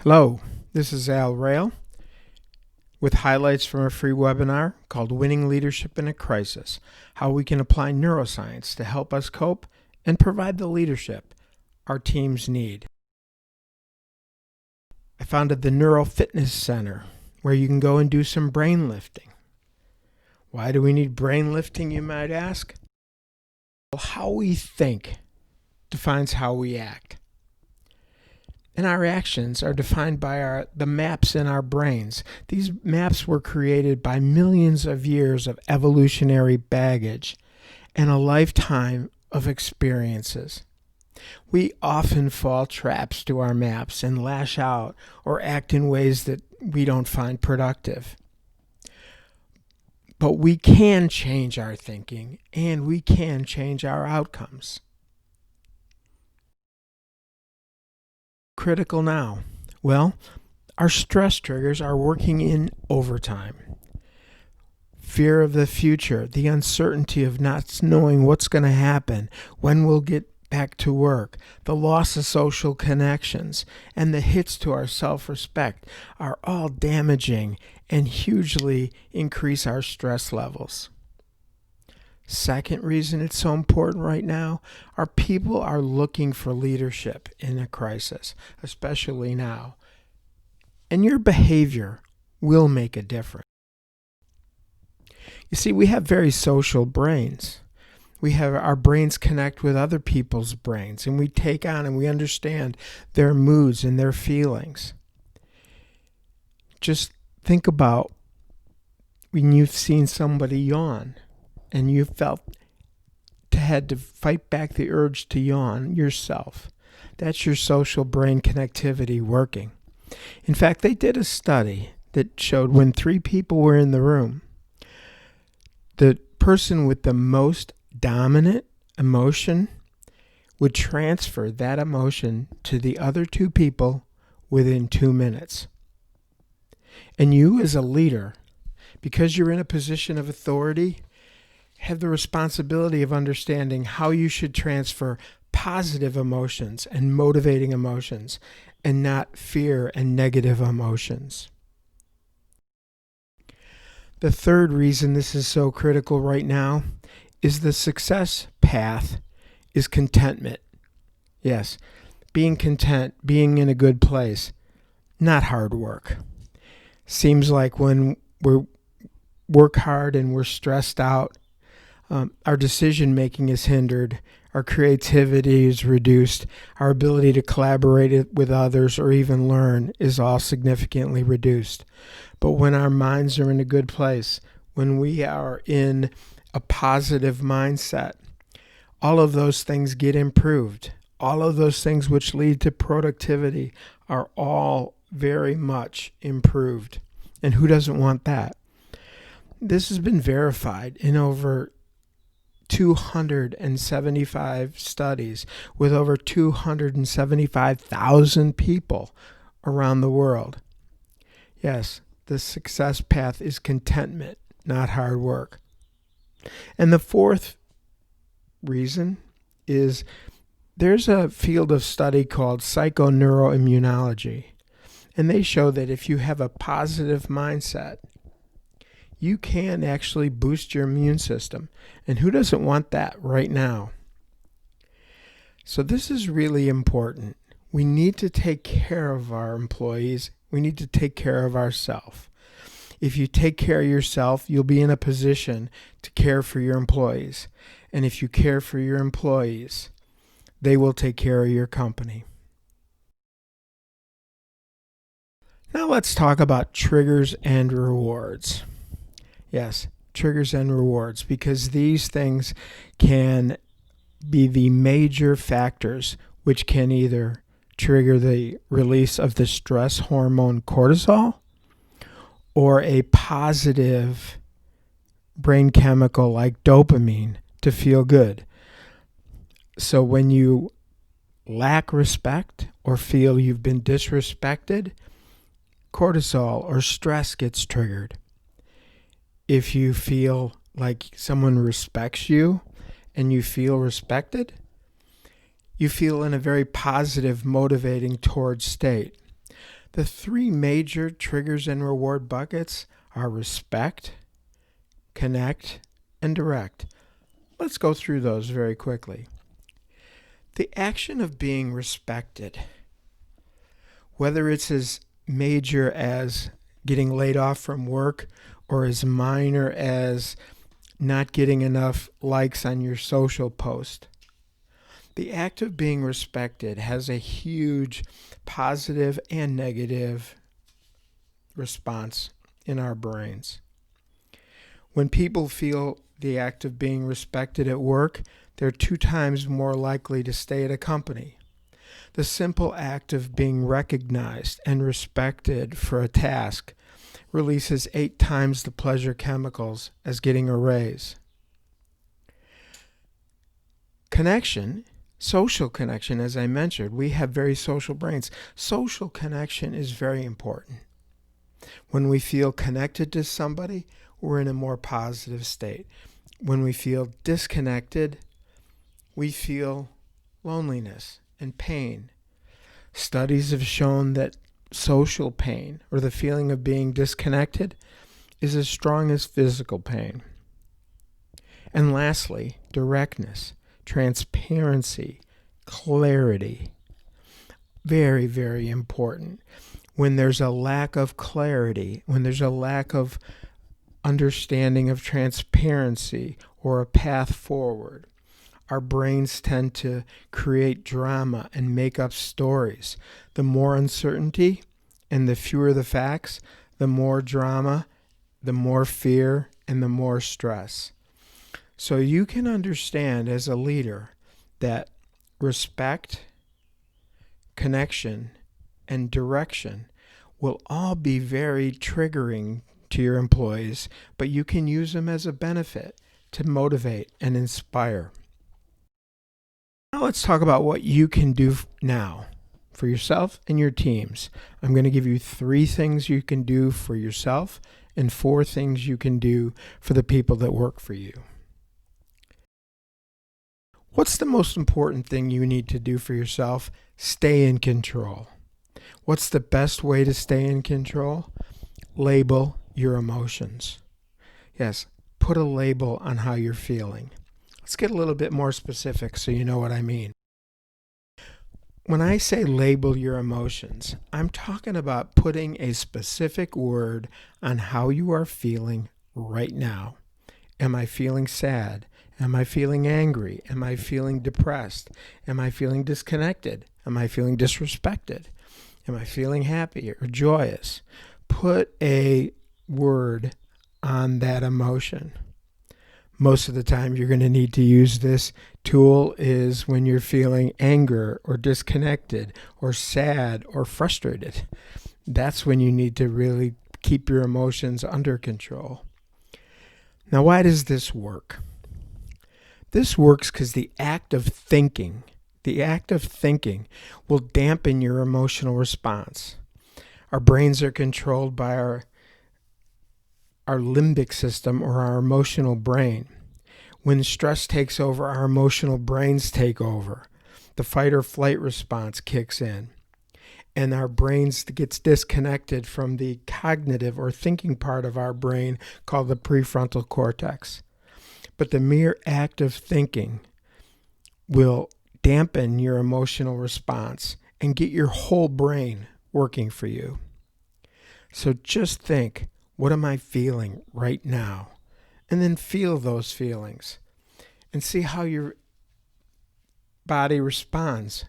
Hello, this is Al Rail with highlights from a free webinar called Winning Leadership in a Crisis, how we can apply neuroscience to help us cope and provide the leadership our teams need. I founded the Neuro-Fitness Center, where you can go and do some brain lifting. Why do we need brain lifting, you might ask? Well, how we think defines how we act. And our actions are defined by the maps in our brains. These maps were created by millions of years of evolutionary baggage and a lifetime of experiences. We often fall traps to our maps and lash out or act in ways that we don't find productive. But we can change our thinking and we can change our outcomes. Critical now? Well, our stress triggers are working in overtime. Fear of the future, the uncertainty of not knowing what's going to happen, when we'll get back to work, the loss of social connections, and the hits to our self-respect are all damaging and hugely increase our stress levels. Second reason it's so important right now, our people are looking for leadership in a crisis, especially now. And your behavior will make a difference. You see, we have very social brains. Our brains connect with other people's brains, and we take on and we understand their moods and their feelings. Just think about when you've seen somebody yawn and you had to fight back the urge to yawn yourself. That's your social brain connectivity working. In fact, they did a study that showed when 3 people were in the room, the person with the most dominant emotion would transfer that emotion to the other 2 people within 2 minutes. And you as a leader, because you're in a position of authority, have the responsibility of understanding how you should transfer positive emotions and motivating emotions and not fear and negative emotions. The third reason this is so critical right now is the success path is contentment. Yes, being content, being in a good place, not hard work. Seems like when we work hard and we're stressed out, our decision making is hindered, our creativity is reduced, our ability to collaborate with others or even learn is all significantly reduced. But when our minds are in a good place, when we are in a positive mindset, all of those things get improved. All of those things which lead to productivity are all very much improved. And who doesn't want that? This has been verified in over 275 studies with over 275,000 people around the world. Yes, the success path is contentment, not hard work. And the fourth reason is there's a field of study called psychoneuroimmunology, and they show that if you have a positive mindset, you can actually boost your immune system. And who doesn't want that right now? So this is really important. We need to take care of our employees. We need to take care of ourselves. If you take care of yourself, you'll be in a position to care for your employees. And if you care for your employees, they will take care of your company. Now let's talk about triggers and rewards. Yes, triggers and rewards, because these things can be the major factors which can either trigger the release of the stress hormone cortisol or a positive brain chemical like dopamine to feel good. So when you lack respect or feel you've been disrespected, cortisol or stress gets triggered. If you feel like someone respects you and you feel respected, you feel in a very positive, motivating towards state. The three major triggers and reward buckets are respect, connect, and direct. Let's go through those very quickly. The action of being respected, whether it's as major as getting laid off from work or as minor as not getting enough likes on your social post. The act of being respected has a huge positive and negative response in our brains. When people feel the act of being respected at work, they're 2 times more likely to stay at a company. The simple act of being recognized and respected for a task releases 8 times the pleasure chemicals as getting a raise. Connection, social connection, as I mentioned, we have very social brains. Social connection is very important. When we feel connected to somebody, we're in a more positive state. When we feel disconnected, we feel loneliness and pain. Studies have shown that social pain, or the feeling of being disconnected, is as strong as physical pain. And lastly, directness, transparency, clarity. Very, very important. When there's a lack of clarity, when there's a lack of understanding of transparency or a path forward, our brains tend to create drama and make up stories. The more uncertainty and the fewer the facts, the more drama, the more fear, and the more stress. So you can understand as a leader that respect, connection, and direction will all be very triggering to your employees, but you can use them as a benefit to motivate and inspire. Now let's talk about what you can do now for yourself and your teams. I'm going to give you 3 things you can do for yourself and 4 things you can do for the people that work for you. What's the most important thing you need to do for yourself? Stay in control. What's the best way to stay in control? Label your emotions. Yes, put a label on how you're feeling. Let's get a little bit more specific so you know what I mean. When I say label your emotions, I'm talking about putting a specific word on how you are feeling right now. Am I feeling sad? Am I feeling angry? Am I feeling depressed? Am I feeling disconnected? Am I feeling disrespected? Am I feeling happy or joyous? Put a word on that emotion. Most of the time you're going to need to use this tool is when you're feeling anger or disconnected or sad or frustrated. That's when you need to really keep your emotions under control. Now, why does this work? This works because the act of thinking will dampen your emotional response. Our brains are controlled by our limbic system, or our emotional brain. When stress takes over, our emotional brains take over. The fight or flight response kicks in, and our brains gets disconnected from the cognitive or thinking part of our brain called the prefrontal cortex. But the mere act of thinking will dampen your emotional response and get your whole brain working for you. So just think, what am I feeling right now? And then feel those feelings and see how your body responds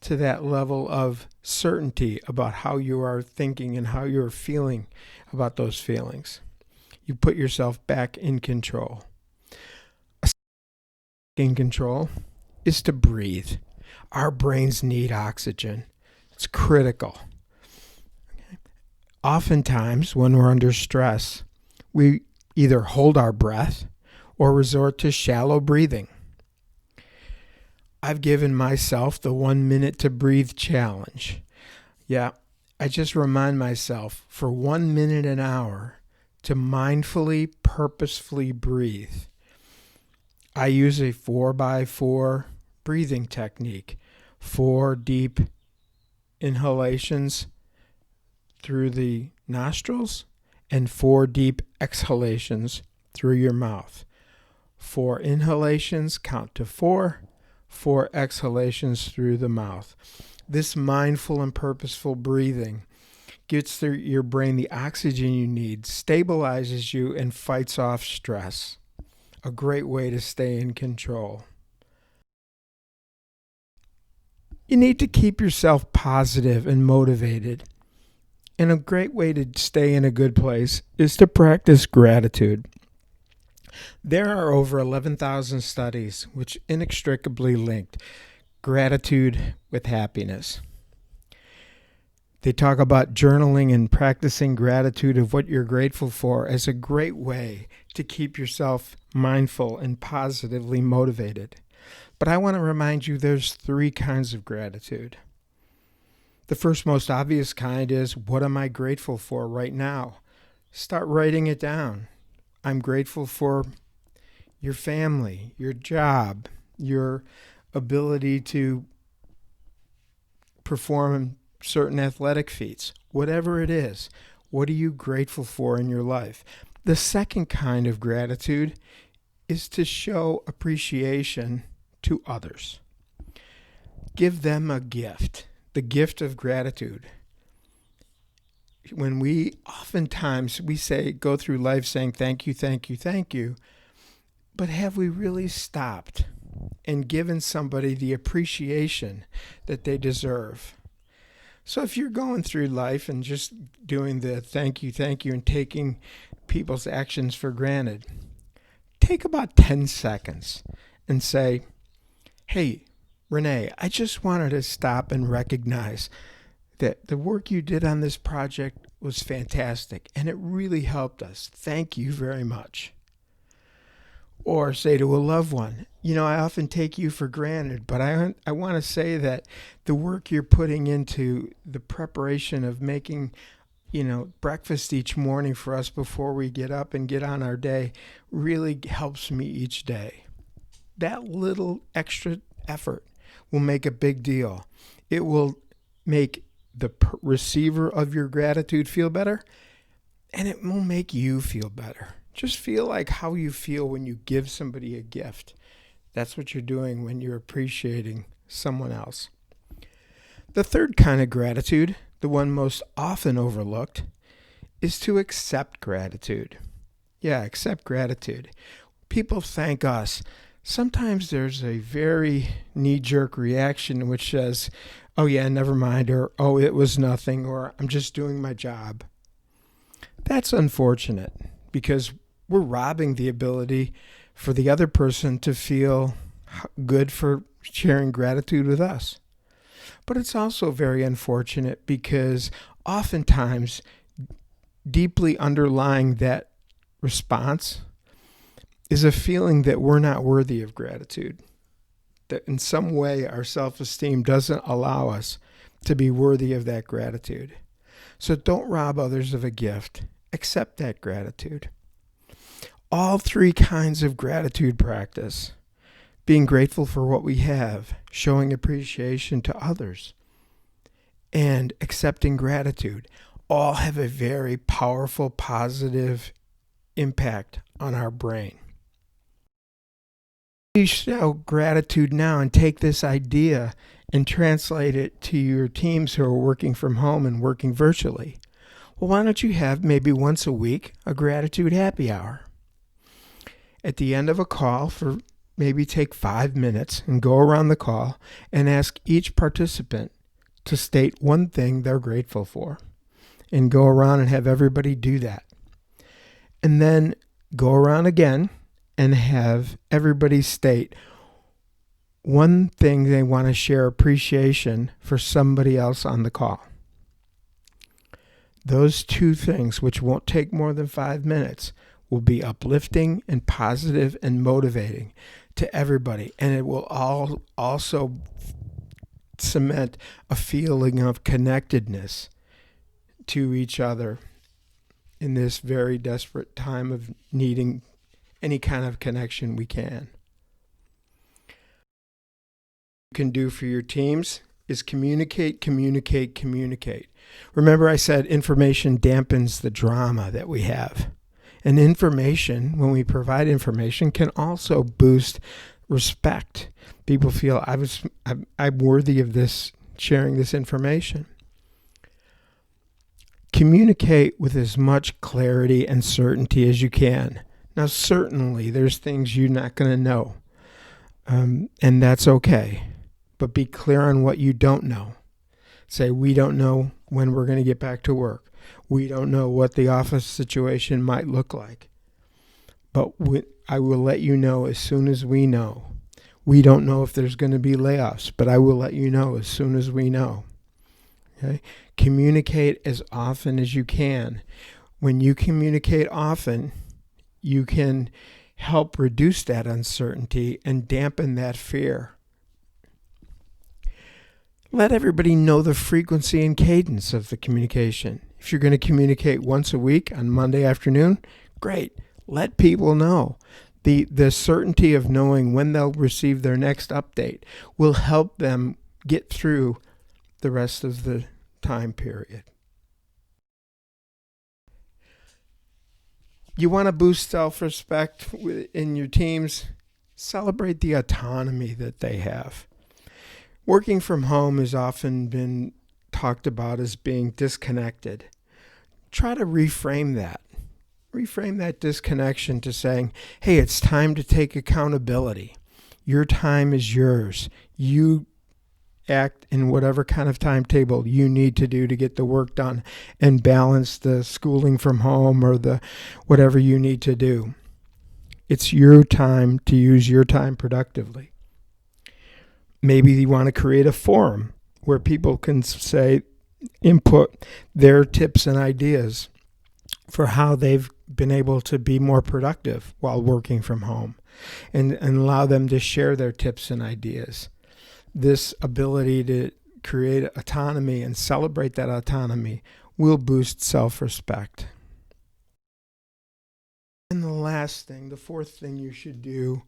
to that level of certainty about how you are thinking and how you're feeling about those feelings. You put yourself back in control. In control is to breathe. Our brains need oxygen. It's critical. Oftentimes, when we're under stress, we either hold our breath or resort to shallow breathing. I've given myself the 1 minute to breathe challenge. Yeah, I just remind myself for 1 minute an hour to mindfully, purposefully breathe. I use a 4x4 breathing technique. 4 deep inhalations, through the nostrils and 4 deep exhalations through your mouth. 4 inhalations, count to 4, 4 exhalations through the mouth. This mindful and purposeful breathing gets through your brain the oxygen you need, stabilizes you, and fights off stress. A great way to stay in control. You need to keep yourself positive and motivated. And a great way to stay in a good place is to practice gratitude. There are over 11,000 studies which inextricably linked gratitude with happiness. They talk about journaling and practicing gratitude of what you're grateful for as a great way to keep yourself mindful and positively motivated. But I want to remind you there's 3 kinds of gratitude. The first, most obvious kind is, what am I grateful for right now? Start writing it down. I'm grateful for your family, your job, your ability to perform certain athletic feats. Whatever it is, what are you grateful for in your life? The second kind of gratitude is to show appreciation to others. Give them a gift, the gift of gratitude. When oftentimes we go through life saying thank you, thank you, thank you, but have we really stopped and given somebody the appreciation that they deserve? So if you're going through life and just doing the thank you, and taking people's actions for granted, take about 10 seconds and say, hey, Renee, I just wanted to stop and recognize that the work you did on this project was fantastic and it really helped us. Thank you very much. Or say to a loved one, I often take you for granted, but I want to say that the work you're putting into the preparation of making, breakfast each morning for us before we get up and get on our day really helps me each day. That little extra effort will make a big deal. It will make the receiver of your gratitude feel better, and it will make you feel better. Just feel like how you feel when you give somebody a gift. That's what you're doing when you're appreciating someone else. The third kind of gratitude, the one most often overlooked, is to accept gratitude. Yeah, accept gratitude. People thank us. Sometimes there's a very knee-jerk reaction which says, oh yeah, never mind, or oh, it was nothing, or I'm just doing my job. That's unfortunate because we're robbing the ability for the other person to feel good for sharing gratitude with us. But it's also very unfortunate because oftentimes deeply underlying that response is a feeling that we're not worthy of gratitude. That in some way our self-esteem doesn't allow us to be worthy of that gratitude. So don't rob others of a gift. Accept that gratitude. All 3 kinds of gratitude practice, being grateful for what we have, showing appreciation to others, and accepting gratitude, all have a very powerful, positive impact on our brain. You show gratitude now and take this idea and translate it to your teams who are working from home and working virtually. Well, why don't you have maybe once a week a gratitude happy hour? At the end of a call, for maybe take 5 minutes and go around the call and ask each participant to state one thing they're grateful for, and go around and have everybody do that. And then go around again and have everybody state one thing they want to share appreciation for somebody else on the call. Those 2 things, which won't take more than 5 minutes, will be uplifting and positive and motivating to everybody. And it will also cement a feeling of connectedness to each other in this very desperate time of needing any kind of connection we can. You can do for your teams is communicate, communicate, communicate. Remember I said information dampens the drama that we have. And information, when we provide information, can also boost respect. People feel I'm worthy of this, sharing this information. Communicate with as much clarity and certainty as you can. Now, certainly, there's things you're not going to know, and that's okay. But be clear on what you don't know. Say, we don't know when we're going to get back to work. We don't know what the office situation might look like. But I will let you know as soon as we know. We don't know if there's going to be layoffs, but I will let you know as soon as we know. Okay? Communicate as often as you can. When you communicate often, you can help reduce that uncertainty and dampen that fear. Let everybody know the frequency and cadence of the communication. If you're going to communicate once a week on Monday afternoon, great. Let people know. The certainty of knowing when they'll receive their next update will help them get through the rest of the time period. You want to boost self-respect in your teams? Celebrate the autonomy that they have. Working from home has often been talked about as being disconnected. Try to reframe that. Reframe that disconnection to saying, hey, it's time to take accountability. Your time is yours. You act in whatever kind of timetable you need to do to get the work done and balance the schooling from home or the whatever you need to do. It's your time to use your time productively. Maybe you want to create a forum where people can input their tips and ideas for how they've been able to be more productive while working from home and allow them to share their tips and ideas. This ability to create autonomy and celebrate that autonomy will boost self-respect. And the last thing, the fourth thing you should do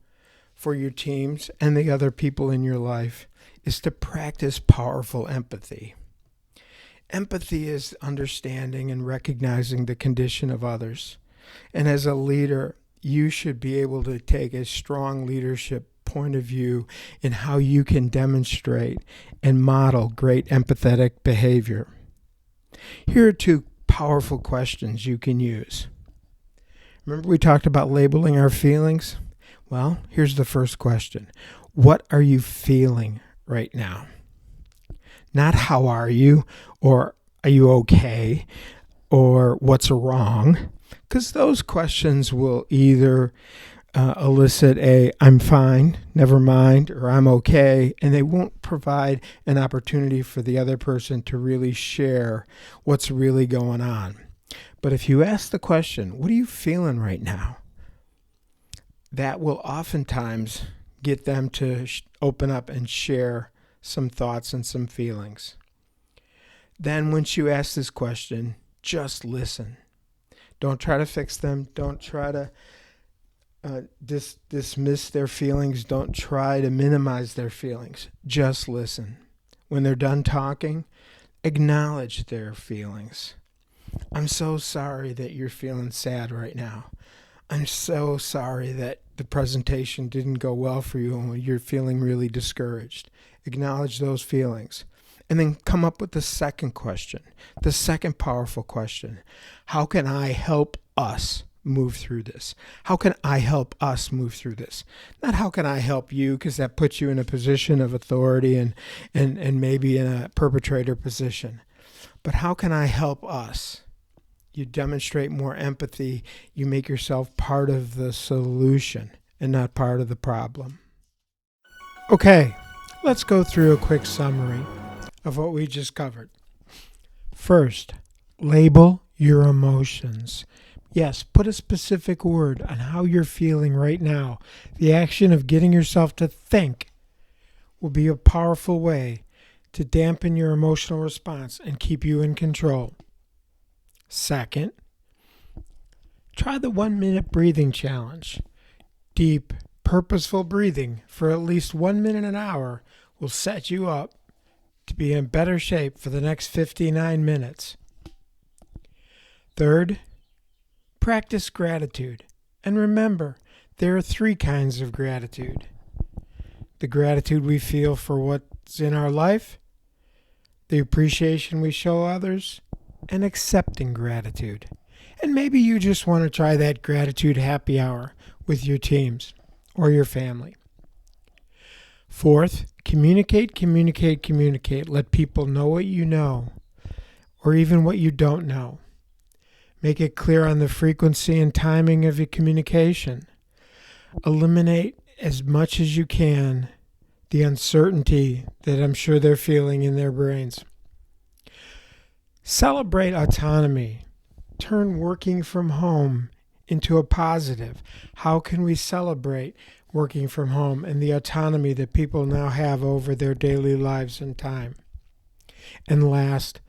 for your teams and the other people in your life is to practice powerful empathy. Empathy is understanding and recognizing the condition of others. And as a leader, you should be able to take a strong leadership point of view in how you can demonstrate and model great empathetic behavior. Here are two powerful questions you can use. Remember we talked about labeling our feelings? Well, here's the first question. What are you feeling right now? Not how are you, or are you okay, or what's wrong? Because those questions will either elicit a I'm fine, never mind, or I'm okay, and they won't provide an opportunity for the other person to really share what's really going on. But if you ask the question, what are you feeling right now? That will oftentimes get them to open up and share some thoughts and some feelings. Then once you ask this question, just listen. Don't try to fix them. Don't try to dismiss their feelings. Don't try to minimize their feelings. Just listen. When they're done talking, acknowledge their feelings. I'm so sorry that you're feeling sad right now. I'm so sorry that the presentation didn't go well for you and you're feeling really discouraged. Acknowledge those feelings. And then come up with the second question, the second powerful question. How can I help us move through this? How can I help us move through this? Not how can I help you, because that puts you in a position of authority and maybe in a perpetrator position. But how can I help us? You demonstrate more empathy. You make yourself part of the solution and not part of the problem. Okay, let's go through a quick summary of what we just covered. First, label your emotions. Yes, put a specific word on how you're feeling right now. The action of getting yourself to think will be a powerful way to dampen your emotional response and keep you in control. Second, try the 1-minute breathing challenge. Deep, purposeful breathing for at least 1 minute an hour will set you up to be in better shape for the next 59 minutes. Third, practice gratitude. And remember, there are 3 kinds of gratitude. The gratitude we feel for what's in our life, the appreciation we show others, and accepting gratitude. And maybe you just want to try that gratitude happy hour with your teams or your family. Fourth, communicate. Let people know what you know, or even what you don't know. Make it clear on the frequency and timing of your communication. Eliminate as much as you can the uncertainty that I'm sure they're feeling in their brains. Celebrate autonomy. Turn working from home into a positive. How can we celebrate working from home and the autonomy that people now have over their daily lives and time? And last,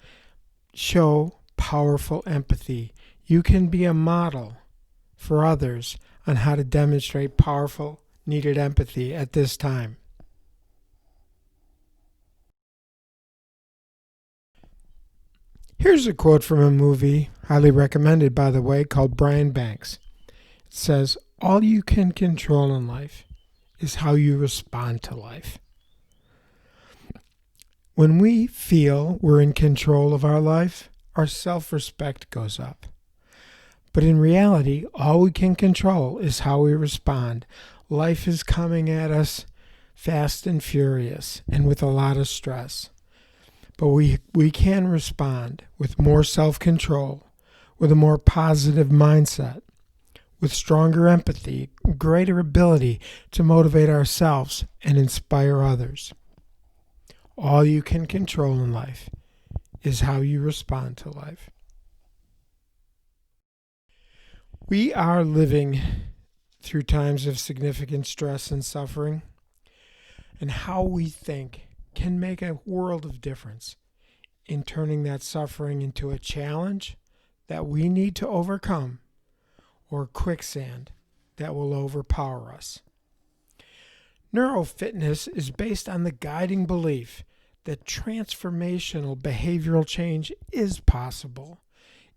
show powerful empathy. You can be a model for others on how to demonstrate powerful, needed empathy at this time. Here's a quote from a movie, highly recommended by the way, called Brian Banks. It says, "All you can control in life is how you respond to life." When we feel we're in control of our life, our self-respect goes up. But in reality, all we can control is how we respond. Life is coming at us fast and furious and with a lot of stress. But we can respond with more self-control, with a more positive mindset, with stronger empathy, greater ability to motivate ourselves and inspire others. All you can control in life is how you respond to life. We are living through times of significant stress and suffering, and how we think can make a world of difference in turning that suffering into a challenge that we need to overcome, or quicksand that will overpower us. Neuro-Fitness is based on the guiding belief that transformational behavioral change is possible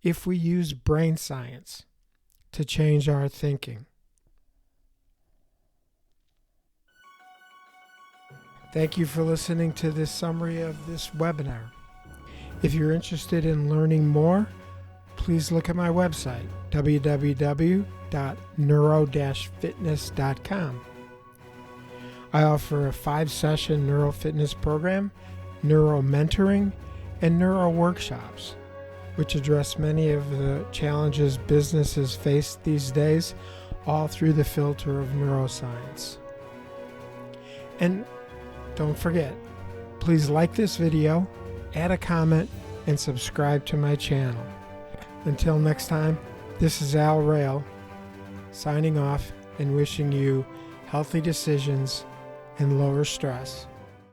if we use brain science to change our thinking. Thank you for listening to this summary of this webinar. If you're interested in learning more, please look at my website, www.neuro-fitness.com. I offer a 5-session neuro-fitness program, neuro-mentoring, and neuro-workshops, which address many of the challenges businesses face these days, all through the filter of neuroscience. And don't forget, please like this video, add a comment, and subscribe to my channel. Until next time, this is Al Rail, signing off and wishing you healthy decisions and lower stress.